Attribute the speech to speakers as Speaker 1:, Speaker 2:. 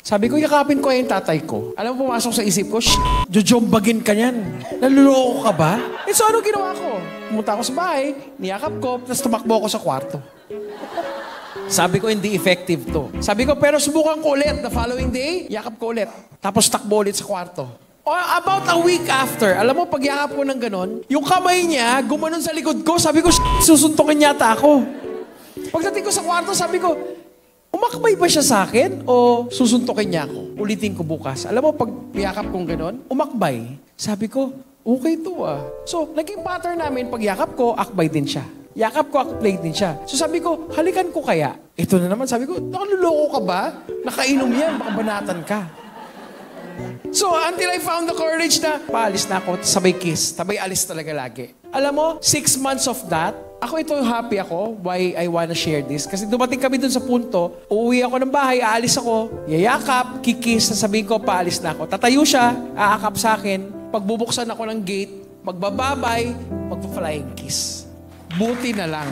Speaker 1: Sabi ko, yakapin ko yung tatay ko. Alam mo, pumasok sa isip ko, jojombagin ka niyan. Naluloko ka ba? So, ano ginawa ko? Pumunta ako sa bahay, niyakap ko, tapos tumakbo ako sa kwarto. Sabi ko, hindi effective to. Sabi ko, pero subukan ko ulit. The following day, yakap ko ulit. Tapos takbo ulit sa kwarto. About a week after, alam mo, pag yakap ko ng ganon, yung kamay niya, gumanon sa likod ko, sabi ko, susuntukin yata ako. Pagdating ko sa kwarto, sabi ko, umakbay ba siya sa akin o susuntukin niya ako? Ulitin ko bukas. Alam mo, pag yakap kong ganon, umakbay. Sabi ko, okay to ah. So, naging pattern namin, pag yakap ko, akbay din siya. Yakap ko, akbay din siya. So sabi ko, halikan ko kaya. Ito na naman, sabi ko, nakaluloko ka ba? Nakainom yan, baka banatan ka. So, until I found the courage na, paalis na ako, sabay kiss, sabay alis talaga lagi. Alam mo, 6 months of that, ako ito happy ako, why I wanna share this. Kasi dumating kami dun sa punto, uuwi ako ng bahay, aalis ako, yayakap, kikis, sasabihin ko, paalis na ako. Tatayo siya, aakap sa akin, pagbubuksan ako ng gate, magbababay, magpa-flying kiss. Buti na lang.